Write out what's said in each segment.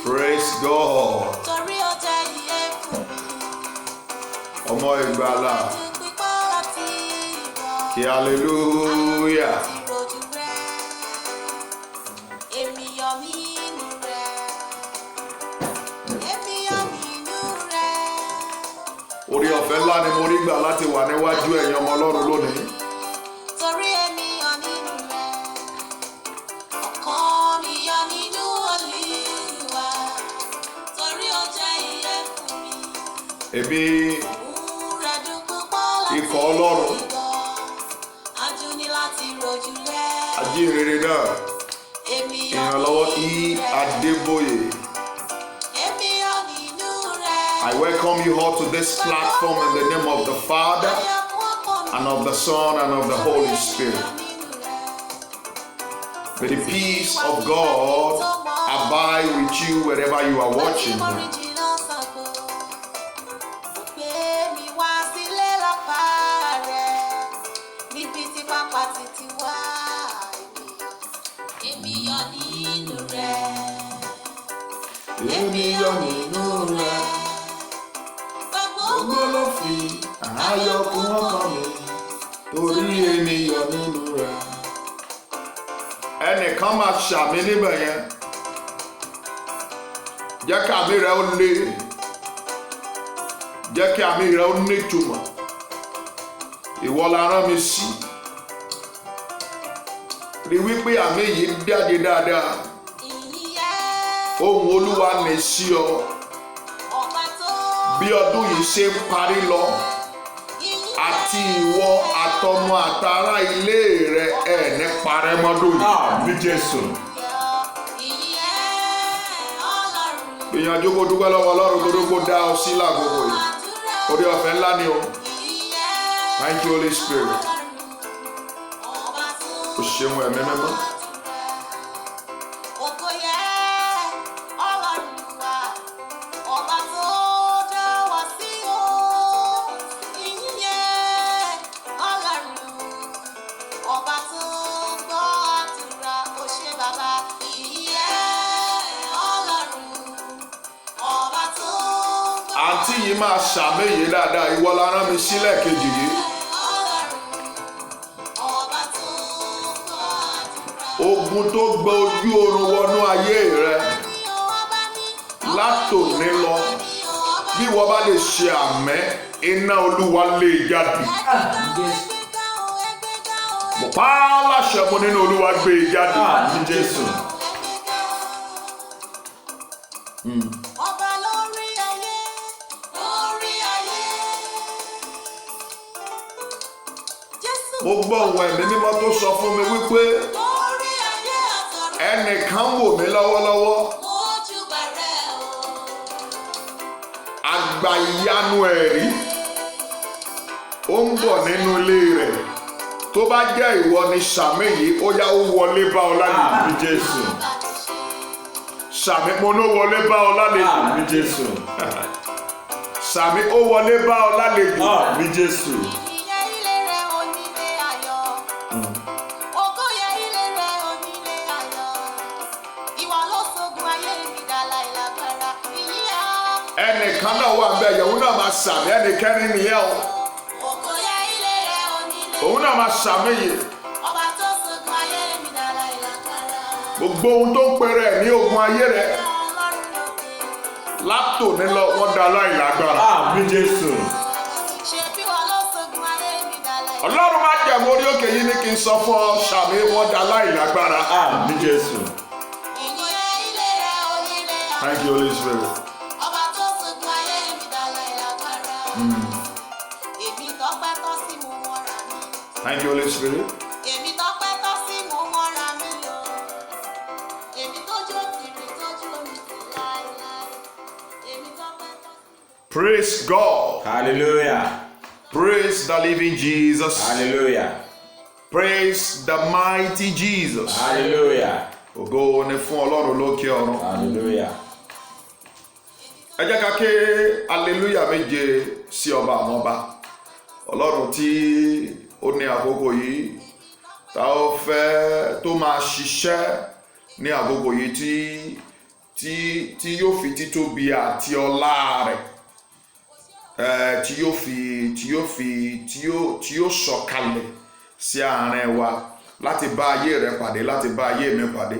Praise God. Ọmọ ìgbàlà. Hallelujah. Orí ọ̀fẹ́ ńlá ni mo rí gbà láti wà níwájú ẹ̀yin ọmọ Ọlọ́run lónìí. Torí èmi yọ̀ nínú rẹ̀, ọkàn mi yọ̀ nínú Olúwa, torí ó jẹ́ ìyè fún mi. Èmi Òun rẹ̀ dùn púpọ̀ láti ikọ̀ Ọlọ́run. Ajú ni láti rojú rẹ̀. Ajínrere náà. Èmi yọ̀ Ìrànlọ́wọ́ nínú E. rẹ̀. Adébóyè. Èmi yọ̀ nínú rẹ̀. I welcome you all to this platform in the name of the Father and of the Son and of the Holy Spirit. May the peace of God abide with you wherever you are watching. Èmi yọ̀ nínú rẹ̀. Gbogbo ló fi ayọ̀ kún ọkàn mi, torí èmi yọ̀ nínú rẹ̀. Ẹnìkan máa ṣàmì níbẹ̀ yẹn. Jẹ́ kí àmì rẹ̀ ó le. Jẹ́ kí àmì rẹ̀ ó nítumọ̀. Ìwọ la rán mi sí. Rí wípé àmì yìí jáde dáadáa. Ohùn Olúwa ní sí ọ. Bí ọdún yìí ṣe ń parí lọ, àti ìwọ àtọmọ àtàrà ilé rẹ ẹ ní parẹ́ mọ́dún yìí. Àmín Jésù. Ìyànjú kò dúpẹ́ lọ́wọ́ Ọlọ́run torí kò dá ọ sí lágbogbo yìí. Orí ọ̀fẹ́ ńlá ni o. Thank you Holy Spirit. O ṣeun ẹ̀mí mímọ́. Àǹtí yìí máa ṣàmìyè dáadáa, ìwọ la rán mi sílẹ̀ kejì yìí. Ogun tó gbé ojú oorun wọnú ayé rẹ látòní lọ, bí wọ́n bá lè ṣe àmẹ́, iná Olúwa lè jáde. Mo pa á láṣẹ mo nínú Olúwa gbé e jáde ní Jésù. Mo gbọ́ ohùn ẹ̀mí mímọ́ tó sọ fún mi wípé ẹnìkan wò mí lọ́wọ́lọ́wọ́. Àgbà ìyanu ẹ̀rí ó ń bọ̀ nínú ilé rẹ̀. Tó bá jẹ́ ìwọ ni sàmì yìí, ó yá ó wọlé bá ọ lálejò ní Jésù. Sàmì mo ló wọlé bá ọ lálejò ní Jésù. Sàmì ó wọlé bá ọ lálejò ní Jésù. Ẹnìkan náà wà bẹ́ẹ̀ yẹn, òun náà máa sàmì, ẹnìkẹ́ni nìyẹn o. Òun náà máa sàmì yìí. Gbogbo ohun tó ń pèrè ní ogun ayé rẹ̀ látòní lọ wọ́n dá láìlágbára. Àmín Jésù. Ọlọ́run máa jẹ̀mú orí òkè yìí ní kí n sọ fún ọ sàmì wọ́n dá láìlágbára. Àmín Jésù. Thank you Holy Spirit. Thank you Holy Spirit. Praise God. Hallelujah. Praise the living Jesus. Hallelujah. Praise the mighty Jesus. Hallelujah. Ògo ni fún Ọlọ́run lókè ọ̀run. Hallelujah. Ẹ jẹ́ ká ké hallelujah méje sí ọba àwọn ọba. Ọlọ́run tí ó ní àkókò yìí tá ó fẹ́ tó máa ṣiṣẹ́ ní àkókò yìí tí yóò fi títóbi àti ọlá rẹ̀ tí yóò sọ̀kalẹ̀ sí àárín wa láti bá ayé rẹ̀ pàdé, láti bá ayé mi pàdé.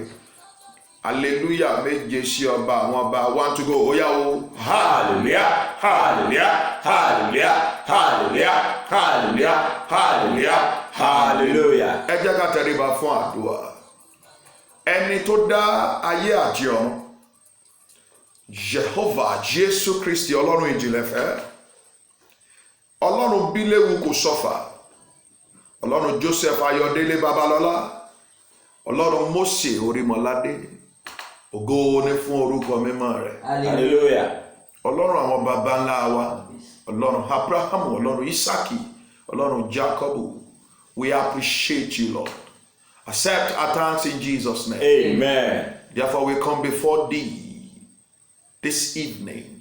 Hallelujah méje sí ọba àwọn ọba. 1 to go. Ó yá o. Hallelujah, hallelujah, hallelujah, hallelujah, hallelujah, hallelujah, Hallelujah. ẹ jẹ́ ká tẹríba fún àdúrà. Ẹni tó dá ayé àti ọ̀run, Jehovah Jésù Kristi, Ọlọ́run ìjìnlẹ̀fẹ́, Ọlọ́run Bíléwu kò sọ́fà, Ọlọ́run Joseph Ayọ̀délé Babalọ́lá, Ọlọ́run Mósè Orímọládé, ògo ni fún orúkọ mímọ́ rẹ̀. Hallelujah. Ọlọ́run àwọn baba ńlá wa, Ọlọ́run Abrahamu, Ọlọ́run Isaki, Ọlọ́run Jacobu, we appreciate you, Lord. Accept our thanks in Jesus' name. Amen. Therefore we come before thee this evening.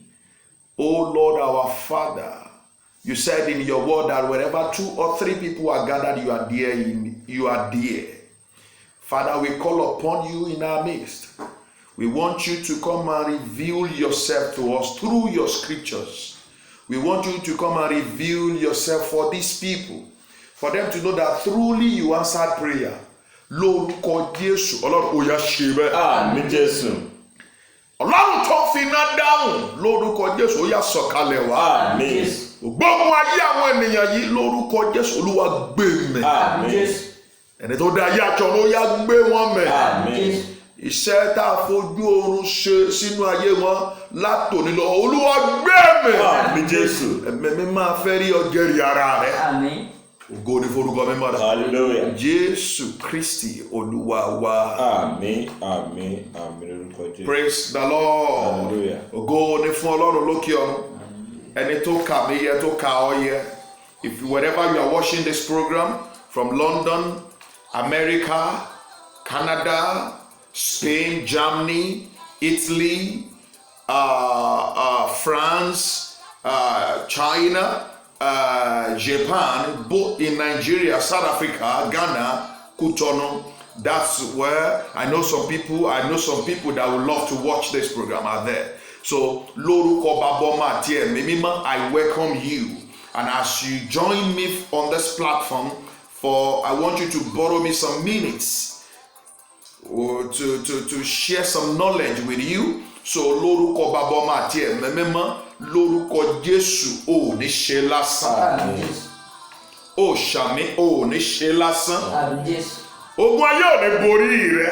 O Lord our Father, you said in your word that wherever 2 or 3 people are gathered, you are there. You are there. Father, we call upon you in our midst. We want you to come and reveal yourself to us through your scriptures. We want you to come and reveal yourself for these people, for them to know that truly you answered prayer. Lórúkọ Jésù, Ọlọ́run ó yá ṣe bẹ́ẹ̀. Àmín Jésù. Ọlọ́run tó fi iná dáhùn, lórúkọ Jésù ó yá sọ̀kalẹ̀ wá. Àmín. Gbogbo ayé àwọn ènìyàn yìí, lórúkọ Jésù, Olúwa gbé mì. Àmín. Ẹni tó dá ayé àjọ ló yá gbé wọn mì. Àmín. Iṣẹ́ tá a fojú oorun ṣe sínú ayé wọn látòní lọ, Olúwa gbé mì. Àmín Jésù. Ẹ̀mí máa fẹ́ rí ọjẹ́rìí ara rẹ̀. Àmín. Ògo ni forúkọ mímọ́ rẹ̀. Hallelujah. Jésù Kristi Olúwa wa. Àmín. Àmín. Àmín lórúkọ Jésù. Praise the Lord. Hallelujah. Ògo ni fún Ọlọ́run lókè ọ̀run. Ẹni tó kà mí yẹ, tó kà ọ́ yẹ. If wherever you are watching this program, from London, America, Canada, Spain, Germany, Italy, France, China, Japan, both in Nigeria, South Africa, Ghana, Cotonou. That's where I know some people that would love to watch this program are there. So, lórúkọ Baba Ọmọ àti Ẹ̀mí Mímọ́, I welcome you. And as you join me on this platform, I want you to borrow me some minutes to share some knowledge with you. So, lórúkọ Baba Ọmọ àti Ẹ̀mí Mímọ́, lórúkọ Jésù, ò ní ṣe lásán. Ó ṣàmì, ò ní ṣe lásán. Ogun ayé ò ní borí rẹ.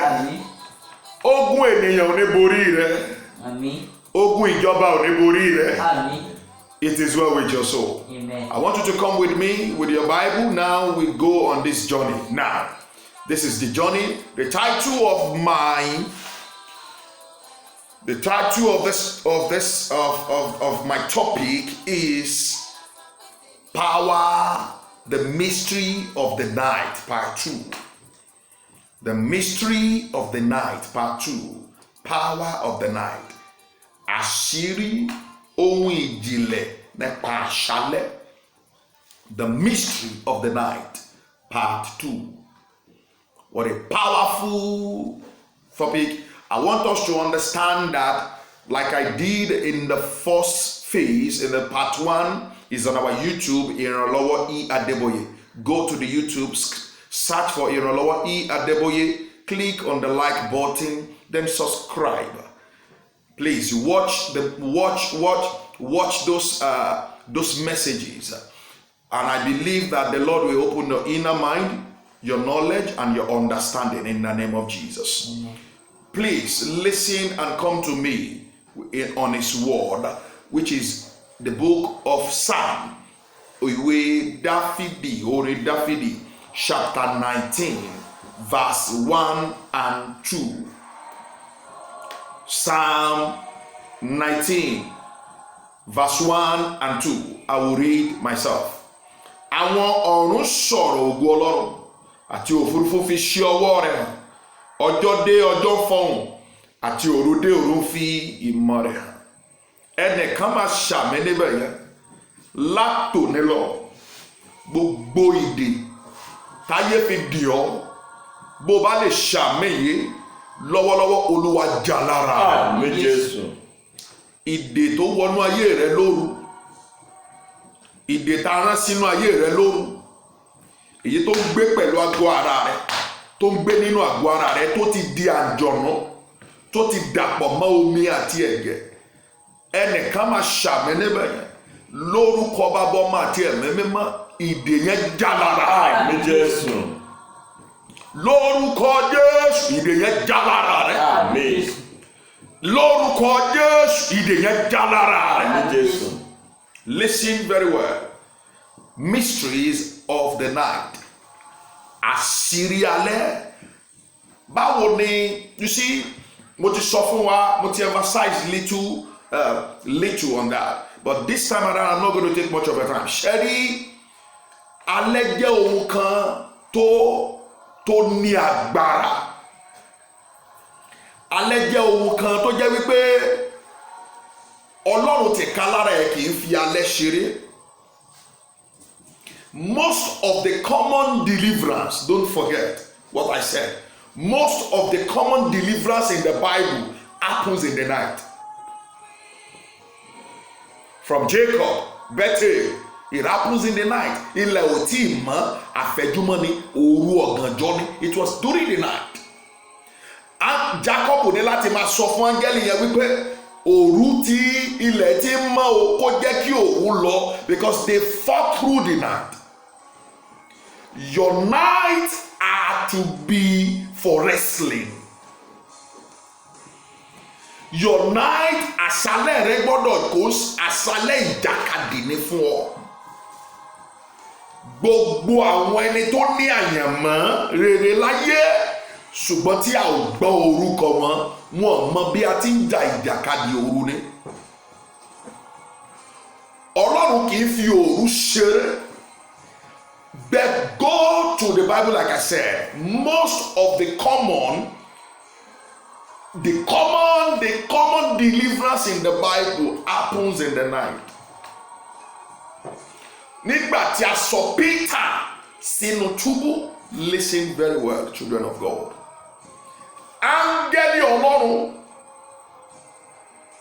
Ogun ènìyàn ò ní borí rẹ. Ogun ìjọba ò ní borí rẹ. It is well with your soul. Amen. I want you to come with me with your Bible. Now we go on this journey. Now, this is the journey. The title of my topic is Power, the Mystery of the Night, Part 2. The Mystery of the Night, Part 2. Power of the Night. Àṣírí ohun ìjìnlẹ̀ nípa àṣálẹ́. The Mystery of the Night, Part 2. What a powerful topic. I want us to understand that, like I did in the first phase, in the part 1, is on our YouTube, Ìrànlọ́wọ́ E. Adébóyè. Go to the YouTube, search for Ìrànlọ́wọ́ E. Adébóyè, click on the like button, then subscribe. Please watch those messages, and I believe that the Lord will open your inner mind, your knowledge, and your understanding in the name of Jesus. Amen. Please listen and come to me on His word, which is the book of Psalm, Orin Dáfídì, chapter 19, verse 1 and 2. Psalm 19, verse 1 and 2. I will read myself. Àwọn ọ̀run sọ̀rọ̀ ògo Ọlọ́run, àti òfurufú fi ṣí ọwọ́ rẹ̀ hàn. Ọjọ́ dé ọjọ́ fọhùn, àti òru dé òru fi ìmọ̀ rẹ̀ hàn. Ẹnìkan máa ṣàmì níbẹ̀ yẹn. Látòní lọ, gbogbo ìdè táyé fi dì ọ́, bó bá lè ṣàmì yìí, lọ́wọ́lọ́wọ́ olúwa já lára rẹ. Àmín Jésù. Ìdè tó wọnú ayé rẹ lóru, ìdè tá a rán sínú ayé rẹ lóru, èyí tó ń gbé pẹ̀lú àgọ́ ara rẹ, tó ń gbé nínú àgọ́ ara rẹ, tó ti di àjọ̀nú, tó ti dàpọ̀ mọ́ omi àti ẹ̀jẹ̀, ẹnìkan máa ṣàmì níbẹ̀ yẹn lórúkọ Bàbá Ọmọ àti Ẹ̀mí Mímọ́, ìdè yẹn já lára rẹ. Àmín Jésù. Lórúkọ Jésù, ìdè yẹn já lára rẹ. Àmín. Lórúkọ Jésù, ìdè yẹn já lára rẹ. Àmín Jésù. Listen very well. Mysteries of the night. Àṣírí alẹ́. Báwo ni, you see, mo ti sọ fún wa, mo ti emphasize little on that. But this time around, I'm not going to take much of your time. Ṣẹ́rí, alẹ́ jẹ́ ohun kan tó ní agbára. Alẹ́ jẹ́ ohun kan tó jẹ́ wípé Ọlọ́run tìka lára ẹ̀ kì í fi alẹ́ ṣeré. Most of the common deliverance, don't forget what I said, most of the common deliverance in the Bible happens in the night. From Jacob, Bethel, it happens in the night. Ilẹ̀ ò tí ì mọ́, àfẹ́júmọ́ ni, òru ọ̀gànjọ́ ni. It was during the night. And Jacob ní láti máa sọ fún áńgẹ́lì yẹn wípé òru tí ilẹ̀ ti ń mọ́ o kó jẹ́ kí òun lọ, because they fought through the night. Your nights are to be for wrestling. Your night, àṣálẹ́ rẹ gbọ́dọ̀ kó àṣálẹ́ ìjàkadì ní fún ọ. Gbogbo àwọn ẹni tó ní àyànmọ́ rere láyé ṣùgbọ́n tí a ò gbọ́ orúkọ wọn mọ bí a ti ń jà ìjàkadì òru ni. Ọlọ́run kì í fi òru ṣeré. But go to the Bible, like I said, most of the common deliverance in the Bible happens in the night. Nígbà tí a sọ Peter sínú túbú, listen very well, children of God. Áńgẹ́lì Ọlọ́run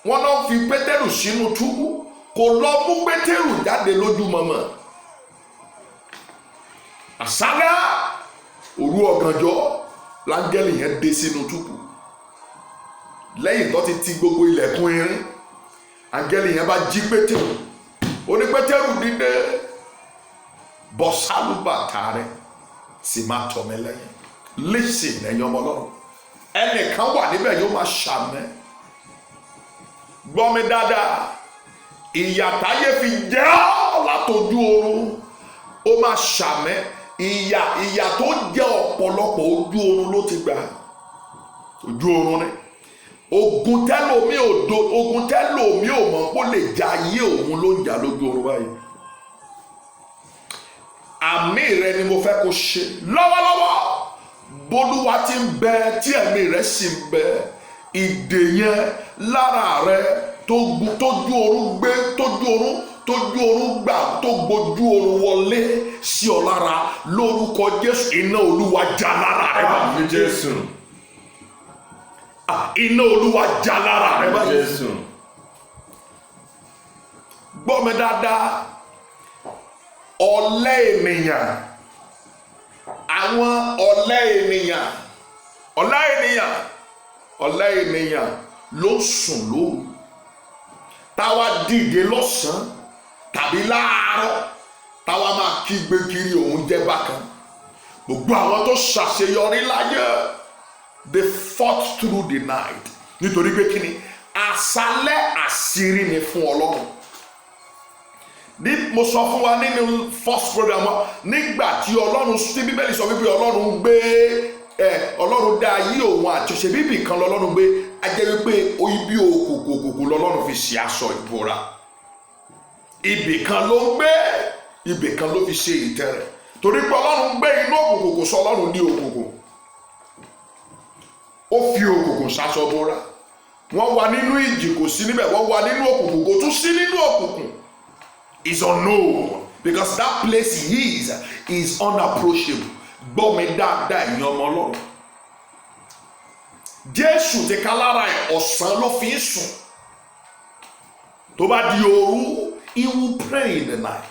wọ́n náà fi Pétérù sínú túbú, kò lọ mú Pétérù jáde lójú mọ́mọ́. Àṣálẹ́ òru ọ̀gànjọ́ láńgẹ́lì yẹn dé sínú túbú. Lẹ́yìn tó ti ti gbogbo ilẹ̀kùn irin, áńgẹ́lì yẹn bá jí Pétérù. Ó ní Pétérù dìde, bọ́ sálúbàtà rẹ̀, sì máa tọ̀ mí lẹ́yìn. Listen, ẹ̀yin ọmọ Ọlọ́run. Ẹnìkan wà níbẹ̀ yóò máa ṣàmẹ́. Gbọ́ mi dáadáa. Ìyàtáyé fi jẹ́ ọ́ látọjú oorun. Ó máa ṣàmẹ́. Ìyà tó jẹ́ ọ̀pọ̀lọpọ̀ ojú oorun ló ti gbà. Ojú oorun ni. Ogun tẹ́lòmí ò mọ̀ kó lè ja ayé òun ló ń jà lójú oorun báyìí. Àmì rẹ ni mo fẹ́ kó ṣe lọ́wọ́lọ́wọ́. Bólúwa ti ń bẹ tí ẹ̀mí rẹ̀ sì ń bẹ, ìdè yẹn lára rẹ tójú oorun gbé, tójú oorun gbà, tó gbójú oorun wọlé sí ọ lára, lórúkọ Jésù, iná Olúwa já lára rẹ. Àmín Jésù. Iná Olúwa já lára rẹ báyìí. Jésù. Gbọ́ mi dáadáa. Ọ̀lẹ ènìyàn, àwọn ọ̀lẹ ènìyàn ló sùn lóru, táwa dìde lọ́sàn-án tàbí láàárọ̀, táwa máa kígbe kiri òun jẹ́ bákan. Gbogbo àwọn tó ṣàṣeyọrí láyé, they fought through the night. Nítorí pé kíni, àṣálẹ́ àṣírí ni fún Ọlọ́run. Mo sọ fún wa nínú first program wa, nígbà tí Ọlọ́run sí Bíbélì sọ wípé Ọlọ́run dá ayé òun àti ṣe bíbí kan lọ́lọ́run gbé, a jẹ́ wípé ibi òkùnkùn lọ́lọ́run fi ṣe aṣọ ìbora. Ibì kan ló ń gbé, ibì kan ló fi ṣe ìtẹ́ rẹ̀. Torí pé Ọlọ́run gbé inú òkùnkùn, kò sọ Ọlọ́run ní òkùnkùn. Ó fi òkùnkùn ṣaṣọ bora. Wọ́n wà nínú ìjì, kò sí níbẹ̀. Wọ́n wà nínú òkùnkùn, kò tún sí nínú òkùnkùn. Is unknown, because that place he is unapproachable. Gbọ́ mi dáadáa, ẹ̀yin ọmọ Ọlọ́run. Jésù ti ká lára ẹ̀ ọ̀sán ló fi ń sùn. Tó bá di òru, he will pray in the night.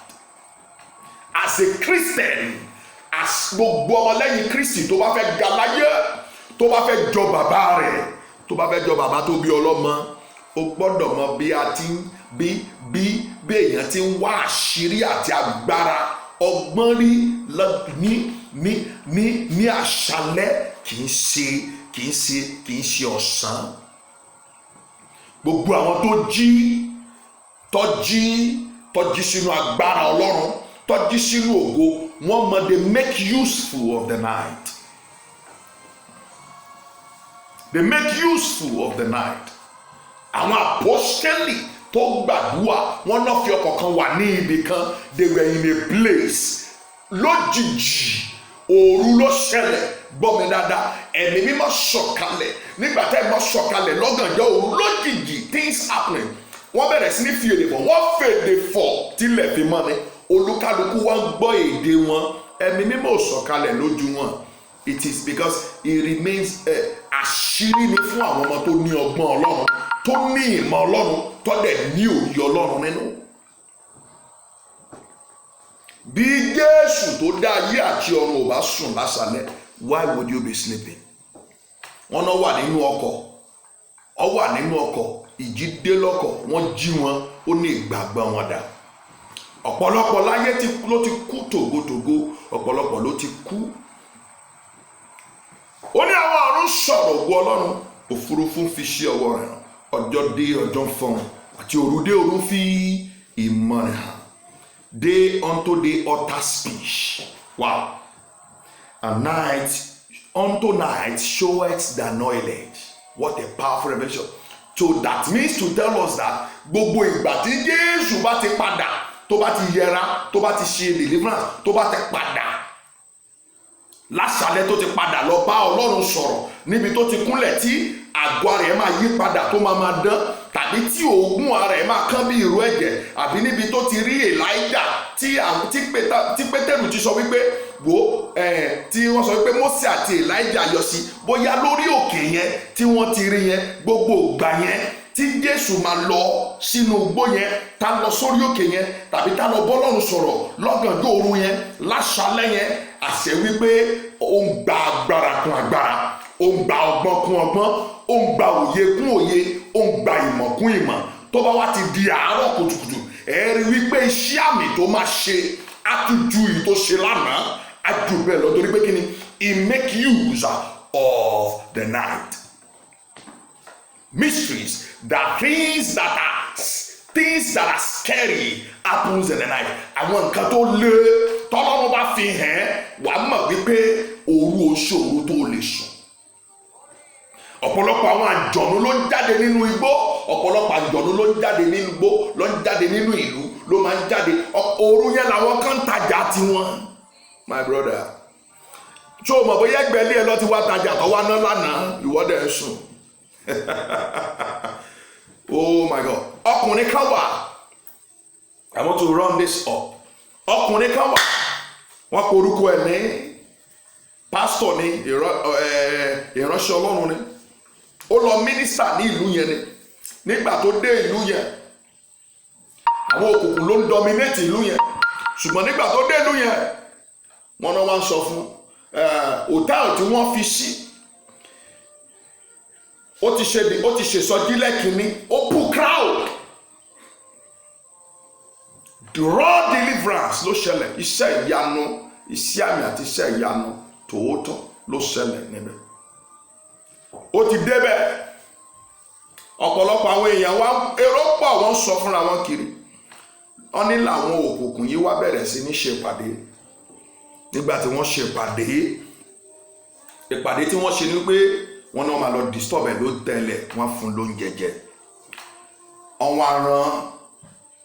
As a Christian, as gbogbo ọmọlẹ́yìn Kristi tó bá fẹ́ ga láyé, tó bá fẹ́ jọ bàbá rẹ̀, tó bá fẹ́ jọ bàbá tó bí ọlọ́mọ, ó gbọ́dọ̀ mọ bí a ti ń bí èèyàn ti ń wá àṣírí àti agbára ọgbọ́n rí ní àṣálẹ́ kì í ṣe ọ̀sán. Gbogbo àwọn tó jí sínú agbára Ọlọ́run, tó jí sínú ògo, wọ́n mọ̀ they make useful of the night. They make useful of the night. Àwọn apostoli tó gbàdúrà, wọ́n náà fi ọkọ̀ kan wà ní ibì kan, they were in a place. Lójijì òru ló ṣẹlẹ̀, gbọ́ mi dáadáa, ẹ̀mí mímọ́ sọ̀kalẹ̀. Nígbà tẹ́ ẹ mọ́ sọ̀kalẹ̀ lọ́gànjọ́ òru, lójijì things happening. Wọ́n bẹ̀rẹ̀ sí ní fi èdè fọ̀, wọ́n fèdè fọ̀ tílẹ̀ fi mọ́ ni. Olúkálùkù wa ń gbọ́ èdè wọn, ẹ̀mí mímọ́ sọ̀kalẹ̀ lójú wọn. It is because it remains àṣírí ni fún àwọn ọmọ tó ní ọgbọ́n Ọlọ́run, tó ní ìmọ̀ Ọlọ́run, tó dẹ̀ ní òye Ọlọ́run nínú. Bí Jésù tó dá ayé àti ọ̀run ò bá sùn lásàlẹ̀, why would you be sleeping? Wọ́n náà wà nínú ọkọ̀, ìjì dé lọ́kọ̀, wọ́n jí wọn, ó ní ìgbàgbọ́ wọn dà. Ọ̀pọ̀lọpọ̀ láyé ló ti kú tògótògó, ọ̀pọ̀lọpọ̀ ló ti kú. Ó ní àwọn ọ̀run sọ̀rọ̀ ògo Ọlọ́run, òfurufú fi ṣe ọwọ́ rẹ̀ hàn, ọjọ́ dé ọjọ́ ń fọhùn, àti òru dé òru fi ìmọ̀ rẹ̀ hàn. Day unto day utter speech. Wow. And night unto night showeth the knowledge. What a powerful revelation. So that means to tell us that gbogbo ìgbà tí Jésù bá ti padà, tó bá ti yẹra, tó bá ti ṣe deliverance, tó bá ti padà lásàlẹ̀, tó ti padà lọ bá Ọlọ́run sọ̀rọ̀ níbi tó ti kúnlẹ̀ tí àgọ́ rẹ̀ máa yí padà tó máa dán, tàbí tí òógùn ara ẹ̀ máa kán bí ìró ẹ̀jẹ̀, àbí níbi tó ti rí Èlíjà tí Pétérù ti sọ wípé tí wọ́n sọ wípé Mósè àti Èlíjà yọ sí, bóyá lórí òkè yẹn tí wọ́n ti rí yẹn, gbogbo ìgbà yẹn tí Jésù máa lọ sínú igbó yẹn, tá lọ sórí òkè yẹn, tàbí tá lọ bọ́lọ́run sọ̀rọ̀ lọ́gànjọ́ òru yẹn, láṣálẹ́ yẹn, àṣẹ wípé ó ń gba agbára kún agbára, ó ń gba ọgbọ́n kún ọgbọ́n, ó ń gba òye kún òye, ó ń gba ìmọ̀ kún ìmọ̀. Tó bá wá ti di àárọ̀ kùtùkùtù, ẹ rí wípé iṣẹ́ àmì tó máa ṣe á tún ju èyí tó ṣe lánàá, á jù bẹ́ẹ̀ lọ, torí pé kí ni, he make use of the night. Mysteries, things that are scary happens in the night. Àwọn nǹkan tó lé tọ́lọ́run bá fi hàn, wàá mọ̀ wípé òru oṣòro tó lè sùn. Ọ̀pọ̀lọpọ̀ àwọn àjọ̀nú ló ń jáde nínú igbó, ọ̀pọ̀lọpọ̀ àjọ̀nú ló ń jáde nínú igbó, ló ń jáde nínú ìlú, ló máa ń jáde. Òru yẹn làwọn kan ń tajà tiwọn. My brother, ṣé o mọ̀ bóyá ẹgbẹ́ ilé ẹ lọ ti wá tajà tó wá ná lánàá, ìwọ́dẹ̀ ń sùn. Oh my God. Ọkùnrin kan wà, I want to run this up. Ọkùnrin kan wà, wọ́n pe orúkọ ẹ̀ ní pásítọ̀ ní ìránṣẹ́ Ọlọ́run ni. Ó lọ mínísítà ní ìlú yẹn ni. Nígbà tó dé ìlú yẹn, àwọn òkùnkùn ló ń dominate ìlú yẹn. Ṣùgbọ́n nígbà tó dé ìlú yẹn, wọ́n náà wá ń sọ fún hòtẹ́ẹ̀lì tí wọ́n fi sí. Ó ti ṣe sọjí lẹ́kìnní, ó bú crowd. The raw deliverance ló ṣẹlẹ̀, iṣẹ́ ìyanu, iṣẹ́ àmì àti iṣẹ́ ìyanu tòótọ́ ló ṣẹlẹ̀ níbẹ̀. Ó ti débẹ̀, ọ̀pọ̀lọpọ̀ àwọn èèyàn wá, èrò pọ̀ wọ́n sọ fúnra wọn kiri. Wọ́n ní làwọn òkùnkùn yìí wá bẹ̀rẹ̀ sí ní ṣèpàdé. Nígbà tí wọ́n ṣèpàdé, ìpàdé tí wọ́n ṣe ni pé wọ́n náà máa lọ disturb ẹ̀ ló tẹ́lẹ̀, wọ́n fún lóúnjẹ jẹ. Wọ́n wá rán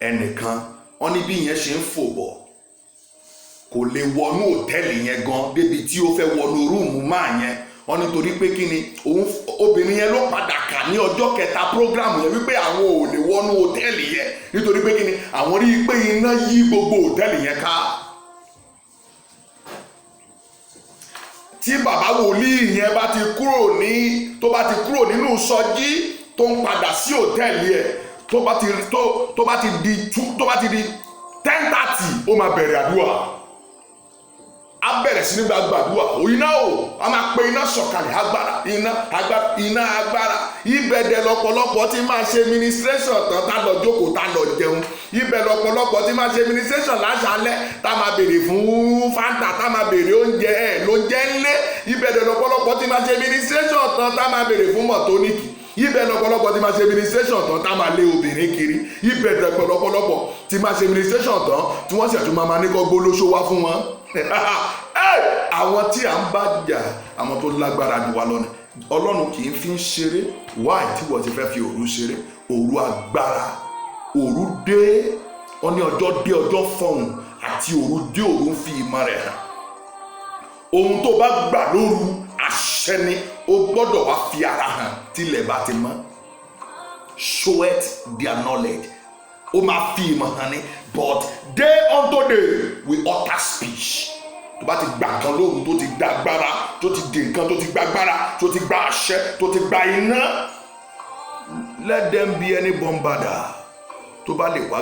ẹnìkan, wọ́n ní bí ìyẹn ṣe ń fò bọ̀, kò lè wọnú hòtẹ́ẹ̀lì yẹn gan débi tí ó fẹ́ wọnú rúùmù máa yẹn. Wọ́n nítorí pé kí ni, obìnrin yẹn ló padà kà ní ọjọ́ kẹta program yẹn wípé àwọn ò lè wọnú hòtẹ́ẹ̀lì yẹn nítorí pé kí ni, àwọn rí i pé iná yí gbogbo hòtẹ́ẹ̀lì yẹn ká. tí bàbá wòlíì yẹn bá ti kúrò nínú sọjí tó ń padà sí hòtẹ́ẹ̀lì ẹ̀ tó bá ti di 10:30 ó máa bẹ̀rẹ̀ àdúrà. A bẹ̀rẹ̀ sí ní gbàdúrà iná a máa pe iná sọ̀kalẹ̀ iná agbára. Ibẹ̀dẹ̀ lọ́pọ̀lọpọ̀ tí máa ṣe ministration tán tá lọ jókòó tá lọ jẹun. Ibẹ̀ lọ́pọ̀lọpọ̀ tí máa ṣe ministration láṣálẹ́ tá máa béèrè fún fanta tá máa béèrè oúnjẹ lóúnjẹ ńlé. Ibẹ̀dẹ̀ lọ́pọ̀lọpọ̀ tí máa ṣe ministration tán tá máa béèrè fún mọ̀tóníkì. Ibẹ̀ lọ́pọ̀lọpọ̀ tí máa ṣe ministration tán tá máa lé obìnrin kiri. Ibẹ̀ lọ́pọ̀lọpọ̀ tí máa ṣe ministration tán tí wọ́n sì àtúntò máa ní kó gbólóṣó wá fún wọn. Àwọn tí à ń bá jà àwọn tó lágbára jù wá lọ́nà Ọlọ́run kì í fi ń ṣeré. Wáì tí wọ́n ti fẹ́ fi òru ṣeré? Òru agbára. Òru dé ó ní ọjọ́ dé ọjọ́ fọhùn àti òru dé òru ń fi ìmọ̀ rẹ̀ hàn. Ohun tó bá gbà lóru àṣẹ ni ó gbọ́dọ̀ wá fi ara hàn tilẹ̀ bá ti mọ́. Show it their knowledge. Ó máa fi ìmọ̀ hàn ni. But day unto day we utter speech. Tó bá ti gbà kan lóru tó ti gba agbára tó ti dè nǹkan tó ti gba agbára tó ti gba àṣẹ tó ti gba iná. Let them be any bombarder tó bá lè wá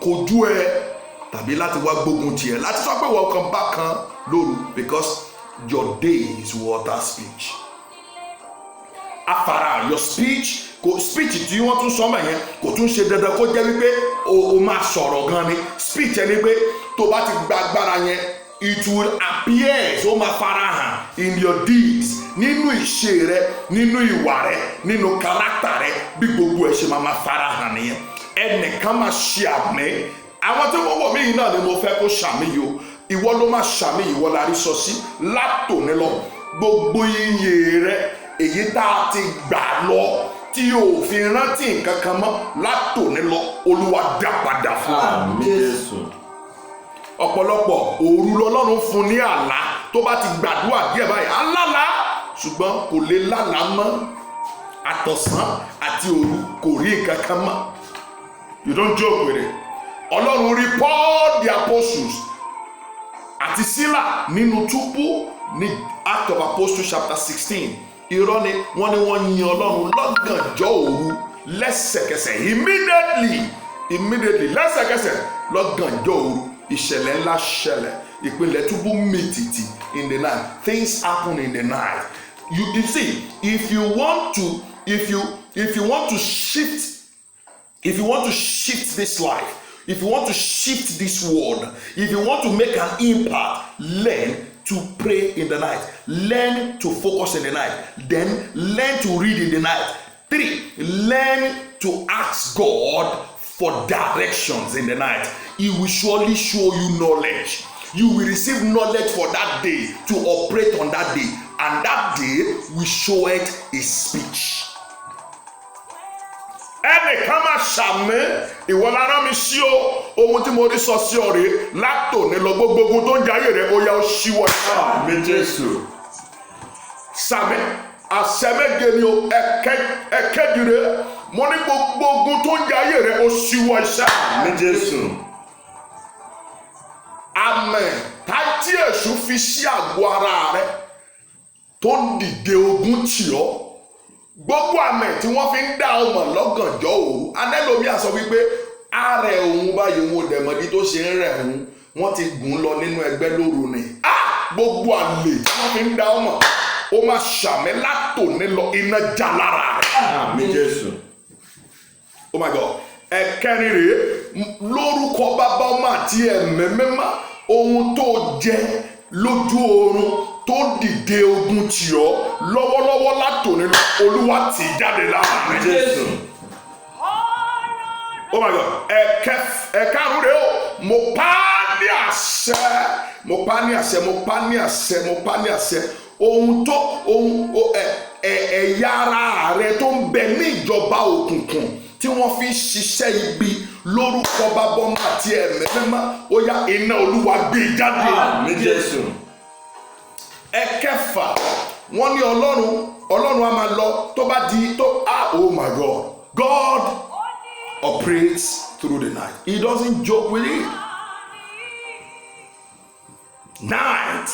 kojú ẹ tàbí láti wá gbógun tiẹ̀ láti sọ pé wọ́n kàn bá kan lóru because your days will utter speech. Afara your speech tí wọ́n tún sọ́mọ̀ yẹn kò tún ṣe dandan kó jẹ́ wípé o máa sọ̀rọ̀ gan ni. Speech ẹni pé tó bá ti gba agbára yẹn it will appear ó máa farahàn in your deeds nínú ìṣe rẹ nínú ìwà rẹ nínú character rẹ bí gbogbo ẹ̀ ṣe máa farahàn nìyẹn. Ẹnìkan máa ṣe àmì àwọn tí wọ́n wọ̀ mí yìí náà ni mo fẹ́ kó ṣàmì yìí o. Ìwọ ló máa ṣàmì ìwọ la rí sọ sí látòní lọ gbogbo iye rẹ èyí tá a ti gbà lọ tí o fi rántí nǹkan kan mọ́ látòní lọ Olúwa dá padà fún ọ. Àmín Jésù. Ọ̀pọ̀lọpọ̀ òru lọ́lọ́run fún ní àlá tó bá ti gbàdúrà díẹ̀ báyìí alálà ṣùgbọ́n kò lè lálàá mọ́. Àtọ̀sán àti òru kò rí nǹkan kan mọ́. You don't joke with it. Ọlọ́run rí Paul the apostles àti Sílà nínú túbú ní Act of Apostles chapter 16. Irọ́ ni wọ́n yin Ọlọ́run lọ́gànjọ́ òru lẹ́sẹ̀kẹsẹ̀ immediately lẹ́sẹ̀kẹsẹ̀ lọ́gànjọ́ òru ìṣẹ̀lẹ̀ ńlá ṣẹlẹ̀ ìpínlẹ̀ túbú mìtìtì in the night. Things happen in the night. You see, if you want to shift this life, if you want to shift this world, if you want to make an impact, learn to pray in the night, learn to focus in the night, then learn to read in the night. 3, learn to ask God for directions in the night. He will surely show you knowledge. You will receive knowledge for that day to operate on that day, and that day will show it his speech. Ẹnìkan máa ṣàmì ìwọ lára mi sí o ohun tí mo rí sọ sí ọ rèé látòní lọ gbogbo ogun tó ń jayé rẹ ó yá ó ṣíwọ́. Àmín Jésù. Sàmì àṣẹ méje ni o ẹ̀kẹ́dìrẹ́ mo ní gbogbo ogun tó ń jayé rẹ ó ṣíwọ́ iṣẹ́. Àmín Jésù. Àmín tájí èṣù fi sí àgọ́ ara rẹ tó ń dìde ogun tì ọ́. Gbogbo àmì tí wọ́n fi ń dá ọmọ lọ́gànjọ́ òru anẹ́lòmí àsọ wípé ààrẹ òun báyìí wọn ò dẹ̀mọ́dí tó ṣe ń rẹ̀ òun wọ́n ti gùn lọ nínú ẹgbẹ́ lóru ni. Gbogbo àlè tí wọ́n fi ń dá ọmọ ó máa ṣàmì látòní lọ iná já lára rẹ̀. Àmín Jésù. Oh my God. Ẹ̀kẹrin rèé lórúkọ bàbá ọmọ àti ẹ̀mí mímọ́ ohun tó jẹ lójú oorun tó dìde ogun tì ọ́ lọ́wọ́lọ́wọ́ látòní lọ Olúwa tì jáde lára rẹ̀. Jésù. Oh my God. Ẹ̀karùn rèé o mo pa á ní àṣẹ ohun ẹ̀yà ara rẹ tó ń bẹ ní ìjọba òkùnkùn tí wọ́n fi ń ṣiṣẹ́ ibi lórúkọ bàbá ọmọ àti ẹ̀mí mímọ́ ó yá iná Olúwa gbé jáde. Àmín Jésù. Ẹ̀kẹfà wọ́n ní Ọlọ́run a máa lọ tó bá di oh my God. God operates through the night. He doesn't joke with it. Night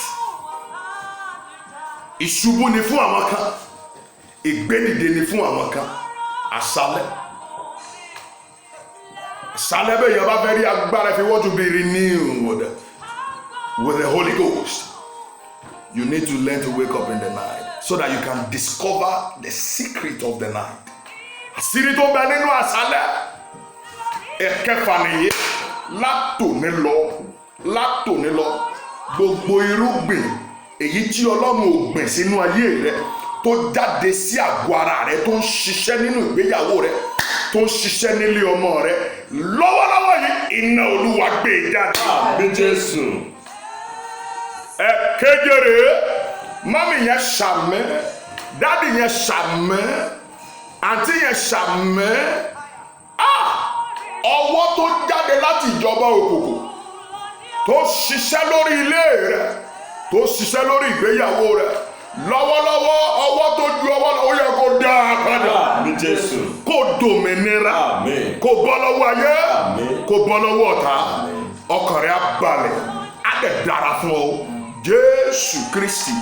ìṣubú ni fún àwọn kan, ìgbédìde ni fún àwọn kan. Àṣálẹ́ bẹ́ẹ̀ yẹn bá fẹ́ rí agbára, if you want to be renewed with the Holy Ghost, you need to learn to wake up in the night so that you can discover the secret of the night. Àṣírí tó bẹ nínú àṣálẹ́ ẹ̀kẹfà nìyí. Látòní lọ gbogbo irúgbìn èyí tí Ọlọ́run ò gbìn sínú ayé rẹ tó jáde sí àgọ́ ara rẹ, tó ń ṣiṣẹ́ nínú ìgbéyàwó rẹ, tó ń ṣiṣẹ́ nílé ọmọ rẹ, lọ́wọ́lọ́wọ́ yìí iná Olúwa gbé jáde. Àmín Jésù. Ẹ̀kejì, mọ́mì yẹn ṣàmì, dádì yẹn ṣàmì, àǹtí yẹn ṣàmì. Ọwọ́ tó jáde láti ìjọba òkùnkùn tó ṣiṣẹ́ lórí ilé rẹ, tó ṣiṣẹ́ lórí ìgbéyàwó rẹ, lọ́wọ́lọ́wọ́ ọwọ́ tó ju ọwọ́ lọ, ó yẹ kó dá a padà. Àmín Jésù. Kó dòmìnira. Àmín. Kó bọ́ lọ́wọ́ ayé. Àmín. Kó bọ́ lọ́wọ́ ọ̀tá. Àmín. Ọkàn rẹ á balẹ̀, á dẹ̀ dára fún ọ. Jésù Kristi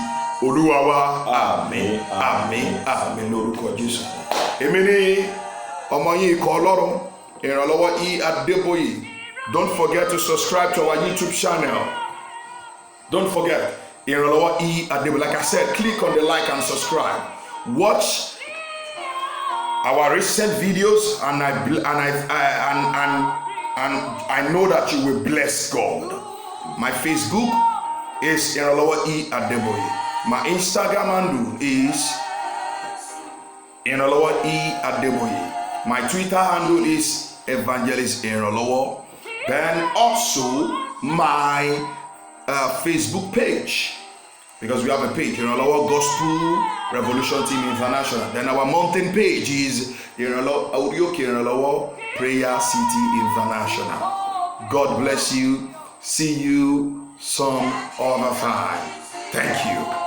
Olúwa wa. Àmín. Àmín. Àmín lórúkọ Jésù. Èmi ni ọmọ yín ikọ̀ Ọlọ́run, ìrànlọ́wọ́ E. Adeboye. Don't forget to subscribe to our YouTube channel. Don't forget, ìrànlọ́wọ́ E. Adeboye. Like I said, click on the like and subscribe. Watch our recent videos, and I know that you will bless God. My Facebook is ìrànlọ́wọ́ E. Adeboye. My Instagram handle is ìrànlọ́wọ́ E. Adeboye. My Twitter handle is Evangelist Ìrànlọ́wọ́. Then also my Facebook page, because we have a page, Ìrànlọ́wọ́ Gospel Revolution Team International. Then our mountain page is Ìrànlọ́wọ́ Prayer City International. God bless you. See you some other time. Thank you.